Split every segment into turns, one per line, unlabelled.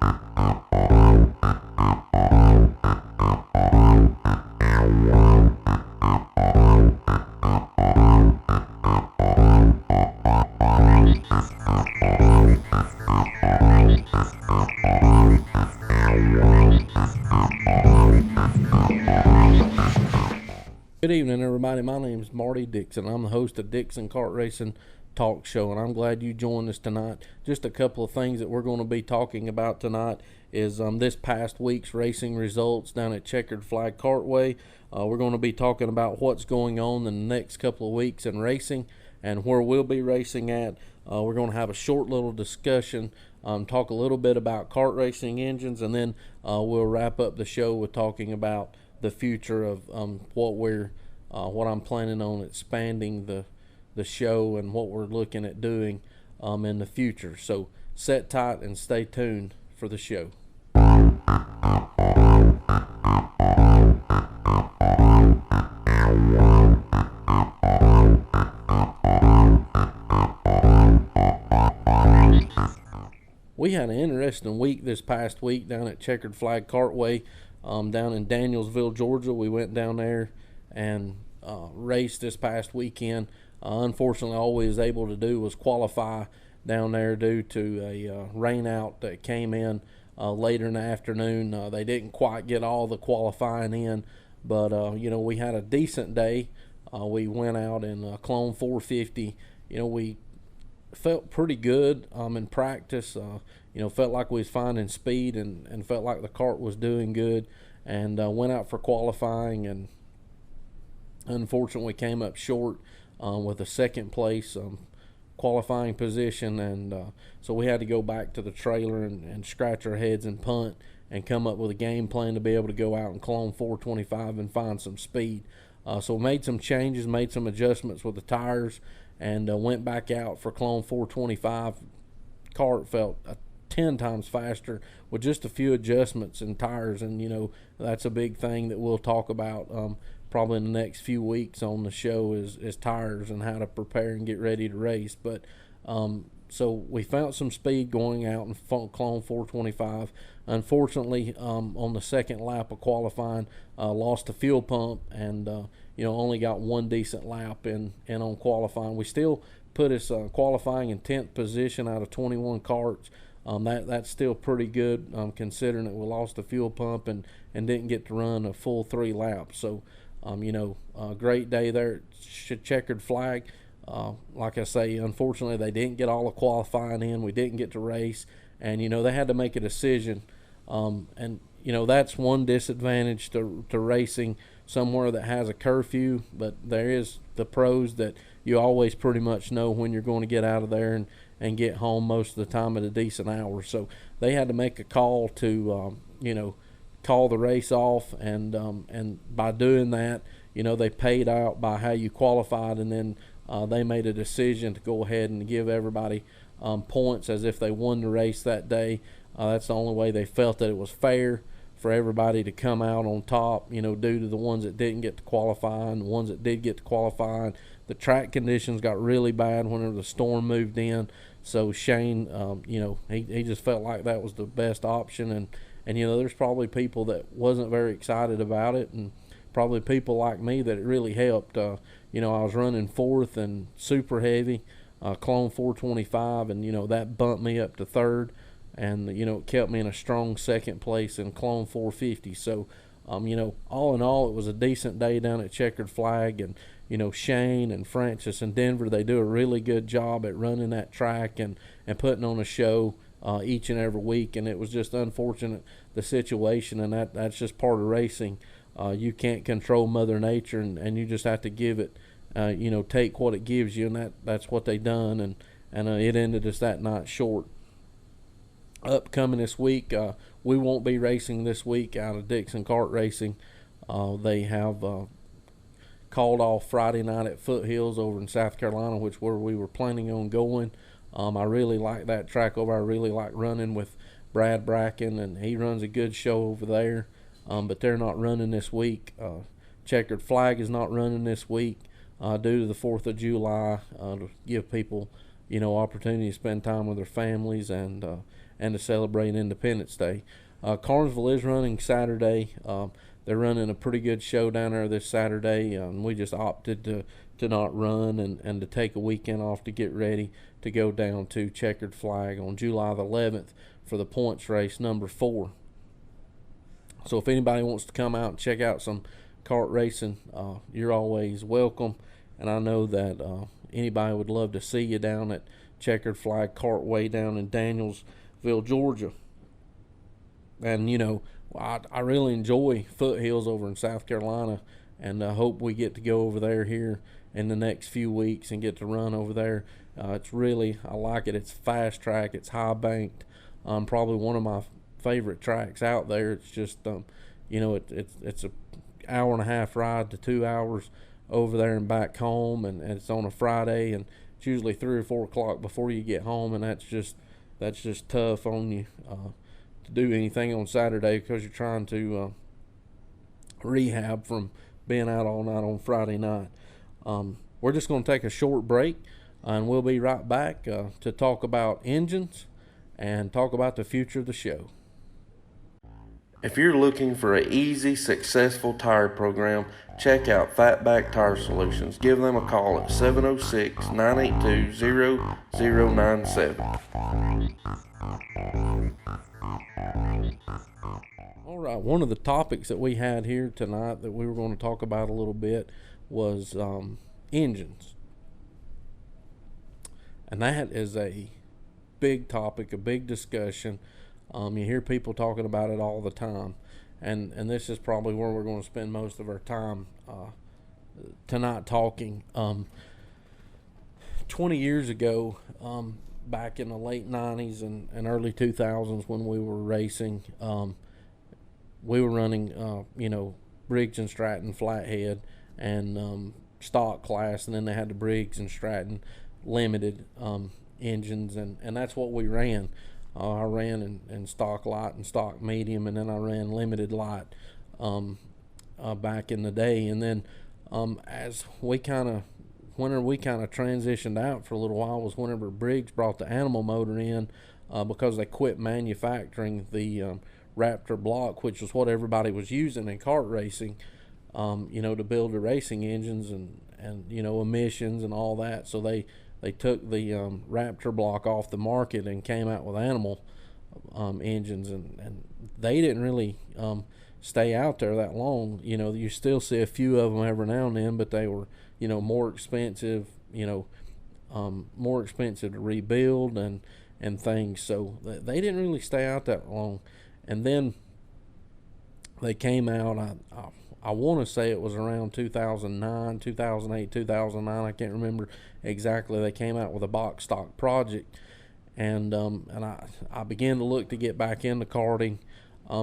Good evening, everybody. My name is Marty Dixon. I'm the host of Dixon Kart Racing Talk Show, and I'm glad you joined us tonight. Just a couple of things that we're going to be talking about tonight is this past week's racing results down at Checkered Flag Kartway. We're going to be talking about what's going on in the next couple of weeks in racing and where we'll be racing at. We're going to have a short little discussion, talk a little bit about kart racing engines, and then we'll wrap up the show with talking about the future of what I'm planning on expanding the show and what we're looking at doing in the future. So sit tight and stay tuned for the show. We had an interesting week this past week down at Checkered Flag Kartway down in Danielsville, Georgia. We went down there and raced this past weekend. Unfortunately, all we was able to do was qualify down there due to a rain out that came in later in the afternoon. They didn't quite get all the qualifying in, but we had a decent day. We went out in Clone 450. We felt pretty good in practice. Felt like we was finding speed and felt like the kart was doing good, and went out for qualifying, and unfortunately came up short with a second place qualifying position, and so we had to go back to the trailer and scratch our heads and punt and come up with a game plan to be able to go out and clone 425 and find some speed. So we made some changes, made some adjustments with the tires, and went back out for clone 425. Kart felt 10 times faster with just a few adjustments in tires, and that's a big thing that we'll talk about probably in the next few weeks on the show is tires and how to prepare and get ready to race. But so we found some speed going out in clone 425. Unfortunately, on the second lap of qualifying, lost the fuel pump, and only got one decent lap in on qualifying. We still put us qualifying in 10th position out of 21 karts. That's still pretty good considering that we lost the fuel pump and didn't get to run a full 3 laps. So a great day there at Checkered Flag. Like I say, unfortunately they didn't get all the qualifying in. We didn't get to race, and they had to make a decision, and that's one disadvantage to racing somewhere that has a curfew. But there is the pros that you always pretty much know when you're going to get out of there and get home most of the time at a decent hour. So they had to make a call to call the race off, and by doing that, they paid out by how you qualified, and then they made a decision to go ahead and give everybody points as if they won the race that day. That's the only way they felt that it was fair for everybody to come out on top, due to the ones that didn't get to qualify and the ones that did get to qualify. The track conditions got really bad whenever the storm moved in, so Shane, he just felt like that was the best option, and there's probably people that wasn't very excited about it, and probably people like me that it really helped. I was running 4th and super heavy, clone 425, and that bumped me up to 3rd, and it kept me in a strong 2nd place in clone 450. So all in all, it was a decent day down at Checkered Flag, and Shane and Francis and Denver, they do a really good job at running that track and putting on a show each and every week. And it was just unfortunate, the situation, and that's just part of racing. You can't control Mother Nature, and you just have to give it, take what it gives you, and that's what they done, and it ended us that night short. Upcoming this week, we won't be racing this week out of Dixon Kart Racing. They have called off Friday night at Foothills over in South Carolina, which where we were planning on going. I really like that track over. I really like running with Brad Bracken, and he runs a good show over there. But they're not running this week. Checkered Flag is not running this week due to the 4th of July, to give people, opportunity to spend time with their families and and to celebrate Independence Day. Carnesville is running Saturday. They're running a pretty good show down there this Saturday. We just opted to not run and to take a weekend off to get ready to go down to Checkered Flag on July the 11th for the points race number 4. So if anybody wants to come out and check out some kart racing, you're always welcome. And I know that anybody would love to see you down at Checkered Flag Kartway down in Danielsville, Georgia. And, you know, I really enjoy Foothills over in South Carolina, and I hope we get to go over there here in the next few weeks and get to run over there. It's really, I like it. It's fast track. It's high banked. Probably one of my favorite tracks out there. It's just, you know, it's a hour and a half ride to 2 hours over there and back home, and it's on a Friday, and it's usually 3 or 4 o'clock before you get home, and that's just tough on you to do anything on Saturday because you're trying to rehab from being out all night on Friday night. We're just going to take a short break, and we'll be right back to talk about engines and talk about the future of the show. If you're looking for an easy, successful tire program, check out Fatback Tire Solutions. Give them a call at 706-982-0097. All right, one of the topics that we had here tonight that we were going to talk about a little bit was engines. And that is a big topic, a big discussion. You hear people talking about it all the time, and this is probably where we're going to spend most of our time tonight talking. 20 years ago, back in the late 90s and early 2000s when we were racing, we were running, you know, Briggs and Stratton flathead and stock class, and then they had the Briggs and Stratton limited engines, and that's what we ran. I ran in stock light and stock medium, and then I ran limited light back in the day. And then as we whenever we kind of transitioned out for a little while was whenever Briggs brought the animal motor in because they quit manufacturing the Raptor block, which was what everybody was using in kart racing, you know, to build the racing engines and you know, emissions and all that. So they took the Raptor block off the market and came out with animal engines, and they didn't really stay out there that long. You know, you still see a few of them every now and then, but they were, you know, more expensive, you know, more expensive to rebuild and things. So they didn't really stay out that long. And then they came out, I want to say it was around 2009, 2008, 2009. I can't remember exactly. They came out with a box stock project, and I began to look to get back into karting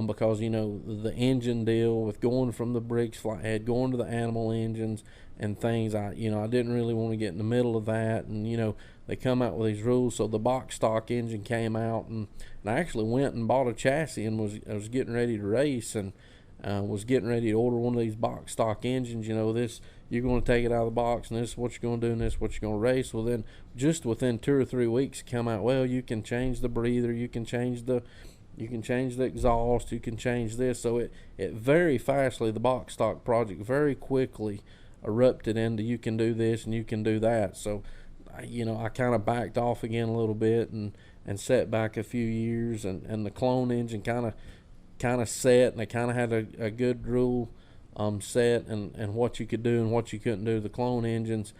because, you know, the engine deal with going from the Briggs flathead, going to the animal engines and things. I didn't really want to get in the middle of that, and you know, they come out with these rules. So the box stock engine came out, and I actually went and bought a chassis and was getting ready to race, and was getting ready to order one of these box stock engines. You know, this, you're going to take it out of the box, and this is what you're going to do, and this is what you're going to race. Well, then just within 2 or 3 weeks, it come out, well, you can change the breather, you can change the exhaust, you can change this. So it very fastly, the box stock project very quickly erupted into you can do this and you can do that. So you know, I kind of backed off again a little bit and set back a few years, and the clone engine kind of set, and they kind of had a good rule set and what you could do and what you couldn't do, the clone engines,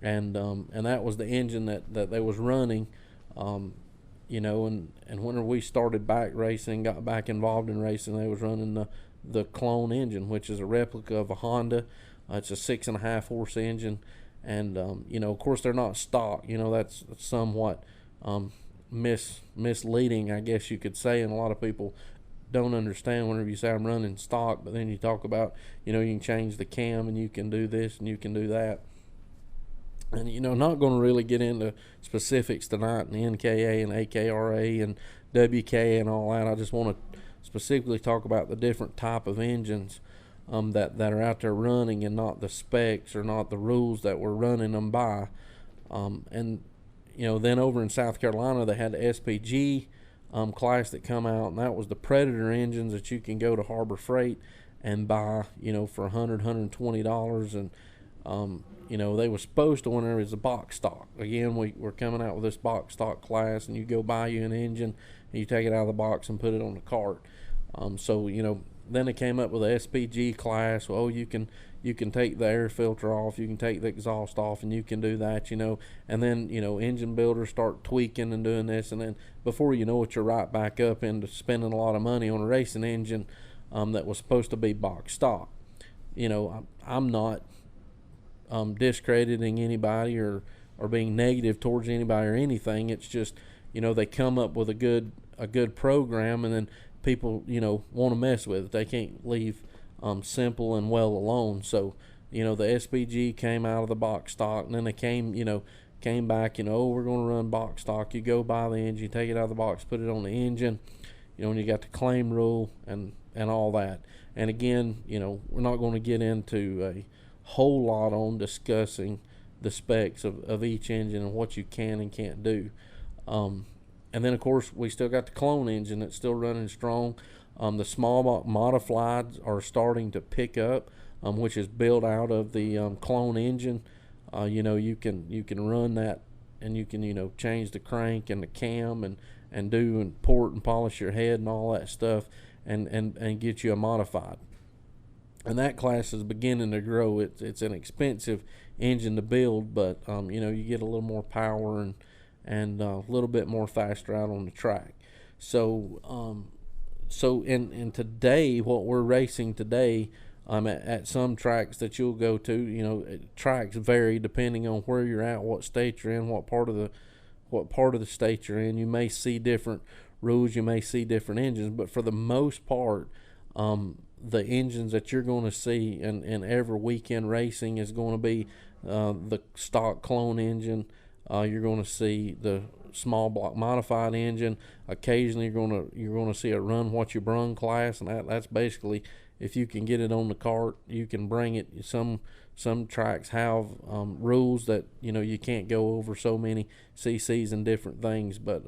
and that was the engine that they was running, you know, and whenever we started back racing, got back involved in racing, they was running the clone engine, which is a replica of a Honda. It's a 6.5 horse engine, and you know, of course they're not stock, you know, that's somewhat misleading, I guess you could say, and a lot of people don't understand whenever you say I'm running stock, but then you talk about, you know, you can change the cam and you can do this and you can do that. And, you know, not going to really get into specifics tonight in the NKA and AKRA and WK and all that. I just want to specifically talk about the different type of engines that are out there running, and not the specs or not the rules that we're running them by. And, you know, then over in South Carolina, they had the SPG class that come out, and that was the Predator engines that you can go to Harbor Freight and buy, for $120. And they were supposed to, when there was a box stock. Again, we're coming out with this box stock class, and you go buy you an engine, and you take it out of the box and put it on the cart. Then they came up with a SPG class. Well, you can take the air filter off, you can take the exhaust off, and you can do that, and then, engine builders start tweaking and doing this, and then before you know it, you're right back up into spending a lot of money on a racing engine that was supposed to be box stock. I'm not discrediting anybody or being negative towards anybody or anything. It's just, they come up with a good program, and then people, want to mess with it. They can't leave simple and well alone. So, the SPG came out of the box stock, and then they came back, we're going to run box stock. You go buy the engine, take it out of the box, put it on the engine, and you got the claim rule and all that. And again, we're not going to get into a whole lot on discussing the specs of each engine and what you can and can't do. And then, of course, we still got the clone engine that's still running strong. The small modifieds are starting to pick up, which is built out of the clone engine. You can run that, and you can change the crank and the cam and do and port and polish your head and all that stuff, and get you a modified. And that class is beginning to grow. It's an expensive engine to build, but you get a little more power and a little bit more faster out on the track. So in today, what we're racing today, at some tracks that you'll go to, tracks vary depending on where you're at, what state you're in, what part of the state you're in. You may see different rules, you may see different engines, but for the most part, the engines that you're going to see in every weekend racing is going to be the stock clone engine. You're going to see the small block modified engine. Occasionally, you're going to see a run what you brung class, and that's basically, if you can get it on the cart, you can bring it. Some tracks have rules that you can't go over so many cc's and different things, but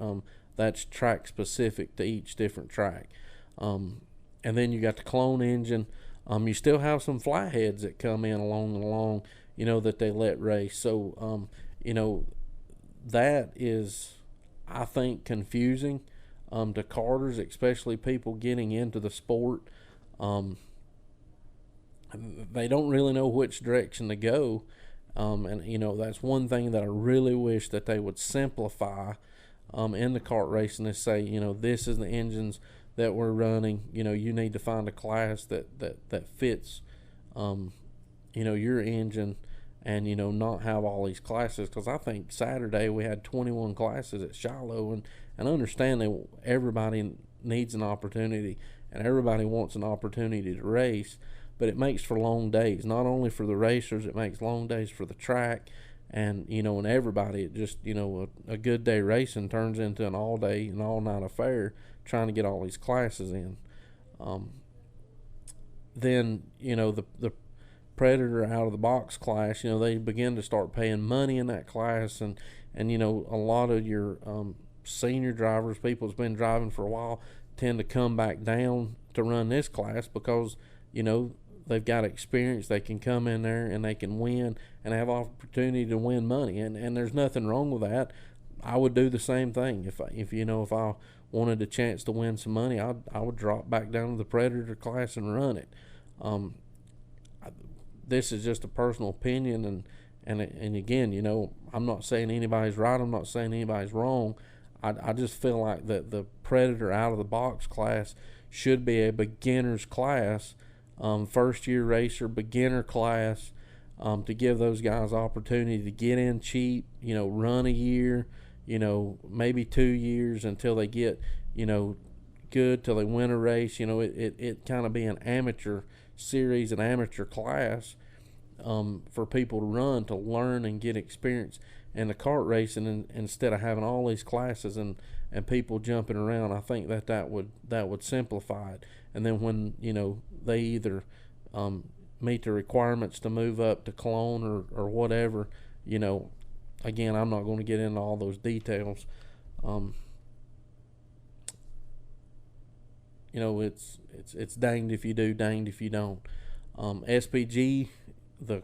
that's track specific to each different track. And then you got the clone engine. You still have some flyheads that come in along, that they let race. So, that is, I think, confusing to karters, especially people getting into the sport. They don't really know which direction to go. And that's one thing that I really wish that they would simplify in the kart racing, is say, this is the engines that we're running. You need to find a class that fits your engine, and not have all these classes. Because I think Saturday we had 21 classes at Shiloh, and understand that everybody needs an opportunity and everybody wants an opportunity to race, but it makes for long days, not only for the racers, it makes long days for the track, and and everybody. It just, a good day racing turns into an all day and all night affair trying to get all these classes in. Then the Predator out of the box class, they begin to start paying money in that class, and a lot of your senior drivers, people that's been driving for a while, tend to come back down to run this class because they've got experience. They can come in there and they can win and have opportunity to win money, and there's nothing wrong with that. I would do the same thing if I wanted a chance to win some money. I would drop back down to the Predator class and run it. This is just a personal opinion, and again, I'm not saying anybody's right, I'm not saying anybody's wrong. I just feel like that the Predator out of the box class should be a beginner's class, first year racer beginner class, to give those guys opportunity to get in cheap, run a year, maybe 2 years until they get, good, till they win a race. It kind of be an amateur series, an amateur class, for people to run, to learn and get experience in the kart racing, and instead of having all these classes and people jumping around. I think that would simplify it. And then when they either meet the requirements to move up to clone or whatever, again, I'm not going to get into all those details. it's danged if you do, danged if you don't. SPG, the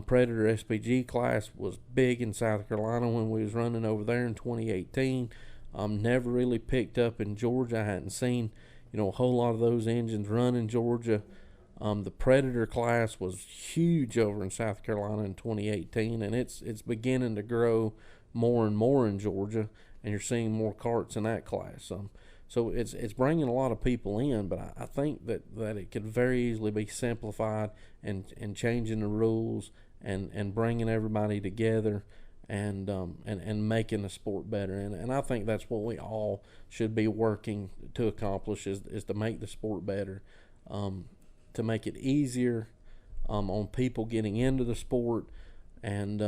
Predator SPG class was big in South Carolina when we was running over there in 2018. Never really picked up in Georgia. I hadn't seen a whole lot of those engines run in Georgia. The Predator class was huge over in South Carolina in 2018, and it's beginning to grow more and more in Georgia, and you're seeing more karts in that class. So it's bringing a lot of people in, but I think that it could very easily be simplified and changing the rules and bringing everybody together and making the sport better. And I think that's what we all should be working to accomplish is to make the sport better, to make it easier on people getting into the sport, and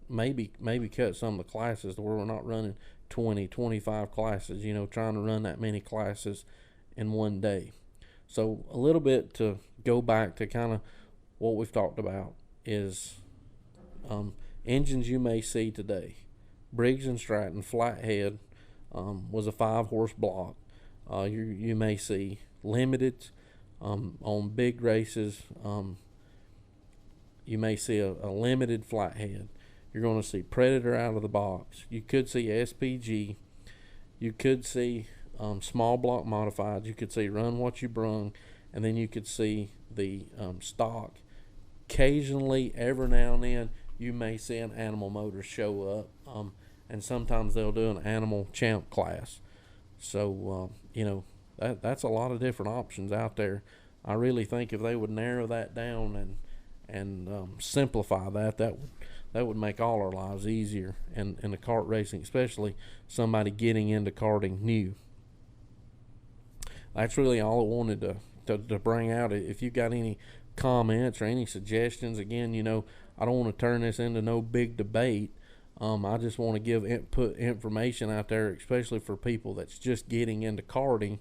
maybe cut some of the classes to where we're not running 20, 25 classes, trying to run that many classes in one day. So a little bit to go back to kind of what we've talked about is engines you may see today. Briggs & Stratton Flathead was a 5-horse block. You may see limited on big races. You may see a limited flathead. You're going to see Predator out of the box. You could see SPG. You could see small block modified. You could see Run What You Brung, and then you could see the stock. Occasionally, every now and then, you may see an Animal Motor show up, and sometimes they'll do an Animal Champ class. So that's a lot of different options out there. I really think if they would narrow that down and simplify that would make all our lives easier in the kart racing, especially somebody getting into karting new. That's really all I wanted to bring out. If you got any comments or any suggestions, again, I don't want to turn this into no big debate. I just want to put information out there, especially for people that's just getting into karting,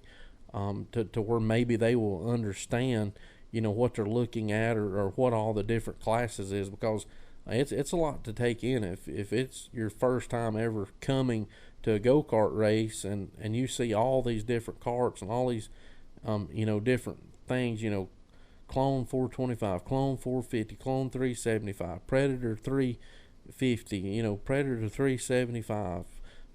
to where maybe they will understand, what they're looking at or what all the different classes is, because it's a lot to take in. If it's your first time ever coming to a go-kart race and you see all these different karts and all these different things, Clone 425, Clone 450, Clone 375, Predator 350, Predator 375,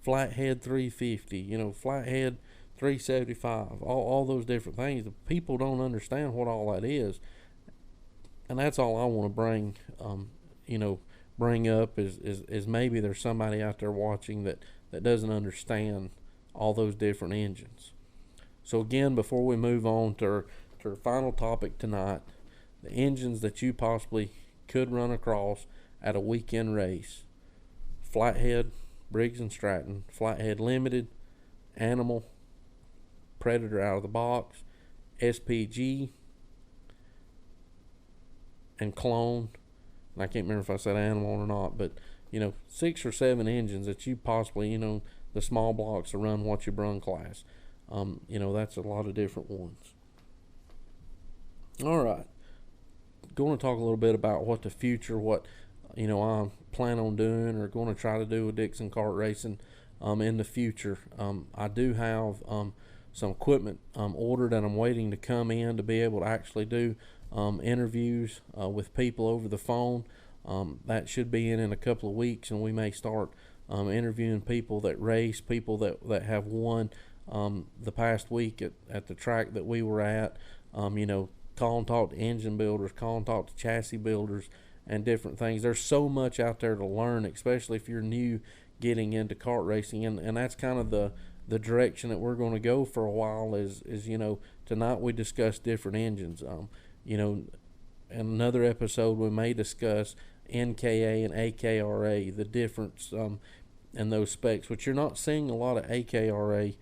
Flathead 350, Flathead 375, all those different things. The people don't understand what all that is, and that's all I want to bring up is maybe there's somebody out there watching that doesn't understand all those different engines. So again, before we move on to our final topic tonight, the engines that you possibly could run across at a weekend race: Flathead, Briggs & Stratton, Flathead Limited, Animal, Predator out of the box, SPG, and Clone. And I can't remember if I said Animal or not, but 6 or 7 engines that you possibly, the small blocks to run What You Brung class. That's a lot of different ones. All right, going to talk a little bit about what the future, what I plan on doing or going to try to do with Dixon Kart racing in the future. I do have some equipment ordered, and I'm waiting to come in to be able to actually do interviews with people over the phone. That should be in a couple of weeks, and we may start interviewing people that race, people that have won the past week at the track that we were at. Call and talk to engine builders, call and talk to chassis builders, and different things. There's so much out there to learn, especially if you're new getting into kart racing, and that's kind of the direction that we're going to go for a while. Is tonight we discuss different engines. In another episode we may discuss NKA and AKRA, the difference in those specs, which you're not seeing a lot of AKRA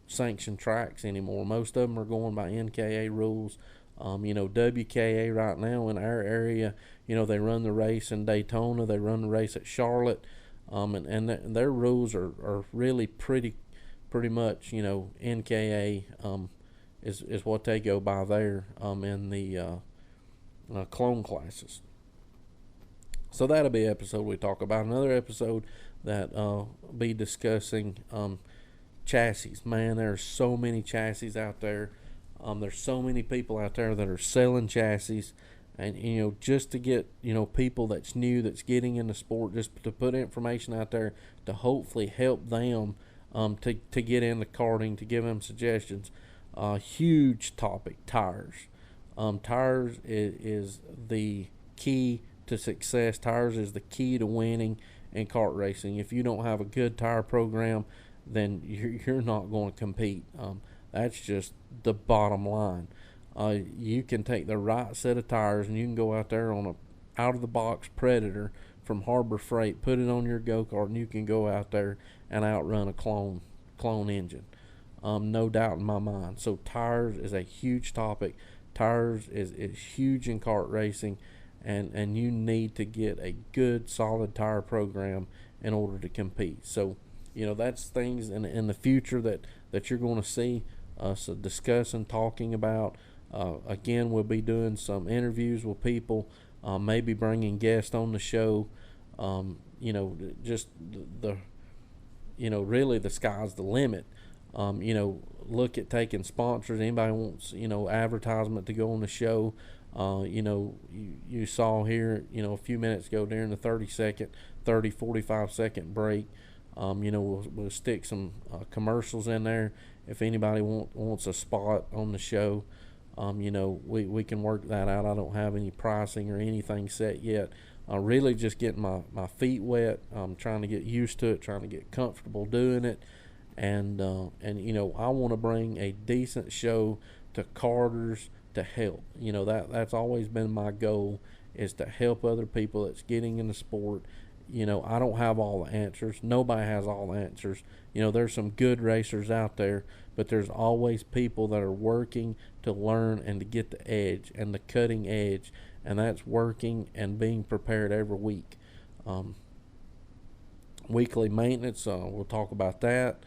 sanctioned tracks anymore. Most of them are going by NKA rules. WKA right now in our area, they run the race in Daytona, they run the race at Charlotte, and their rules are really pretty much, NKA is what they go by there in the clone classes. So that'll be an episode we talk about. Another episode that be discussing chassis. Man, there are so many chassis out there. There's so many people out there that are selling chassis, and just to get people that's new, that's getting in the sport, just to put information out there to hopefully help them to get into karting, to give them suggestions. Huge topic: tires. Tires is the key to success. Tires is the key to winning in kart racing. If you don't have a good tire program, then you're not going to compete. That's just the bottom line. You can take the right set of tires and you can go out there on a out-of-the-box Predator from Harbor Freight, put it on your go-kart, and you can go out there and outrun a clone engine. No doubt in my mind. So tires is a huge topic. Tires is huge in kart racing, and you need to get a good, solid tire program in order to compete. So, that's things in the future that you're going to see us discussing, talking about. Again, we'll be doing some interviews with people, maybe bringing guests on the show. Just really the sky's the limit. Look at taking sponsors. Anybody wants, advertisement to go on the show. You saw here, a few minutes ago during the 45-second break, we'll stick some commercials in there. If anybody wants a spot on the show, we can work that out. I don't have any pricing or anything set yet. Really just getting my feet wet. I'm trying to get used to it, trying to get comfortable doing it. And I want to bring a decent show to karters to help. That's always been my goal, is to help other people that's getting in the sport. I don't have all the answers. Nobody has all the answers. There's some good racers out there, but there's always people that are working to learn and to get the edge and the cutting edge, and that's working and being prepared every week. Weekly maintenance, we'll talk about that,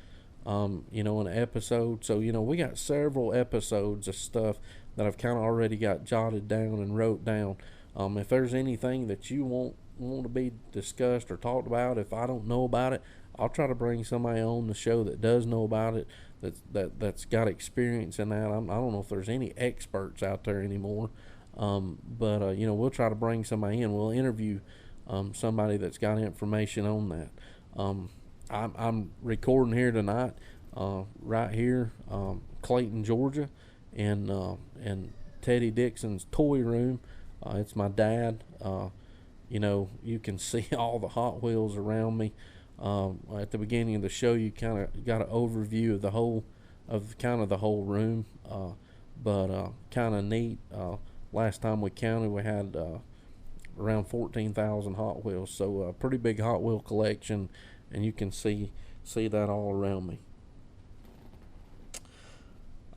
in an episode. So, we got several episodes of stuff that I've kind of already got jotted down and wrote down. If there's anything that you want to be discussed or talked about, if I don't know about it, I'll try to bring somebody on the show that does know about it, that's got experience in that. I don't know if there's any experts out there anymore, but we'll try to bring somebody in. We'll interview somebody that's got information on that. I'm recording here tonight, right here, Clayton, Georgia, in Teddy Dixon's toy room. It's my dad. You can see all the Hot Wheels around me. At the beginning of the show, you kind of got an overview of the whole room, but kind of neat. Last time we counted, we had around 14,000 Hot Wheels, so a pretty big Hot Wheel collection, and you can see that all around me.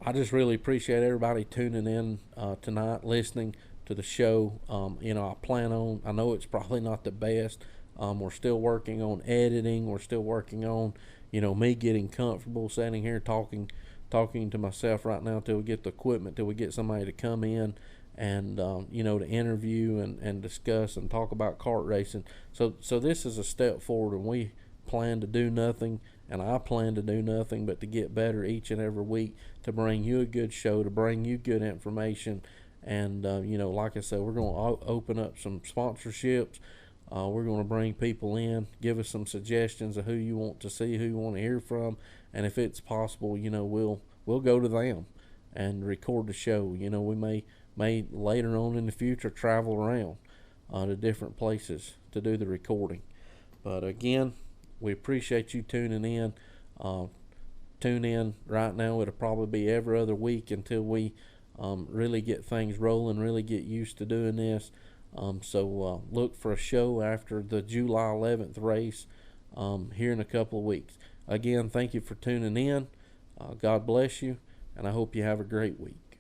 I just really appreciate everybody tuning in tonight, listening to the show. I know it's probably not the best. We're still working on editing. We're still working on, me getting comfortable sitting here talking to myself right now till we get the equipment, till we get somebody to come in and, to interview and discuss and talk about kart racing. So this is a step forward, and we plan to do nothing, and I plan to do nothing but to get better each and every week, to bring you a good show, to bring you good information. And, like I said, we're going to open up some sponsorships. We're going to bring people in, give us some suggestions of who you want to see, who you want to hear from. And if it's possible, we'll go to them and record the show. We may later on in the future travel around to different places to do the recording. But again, we appreciate you tuning in. Tune in right now. It'll probably be every other week until we really get things rolling, really get used to doing this. So look for a show after the July 11th race here in a couple of weeks. Again, thank you for tuning in. God bless you, and I hope you have a great week.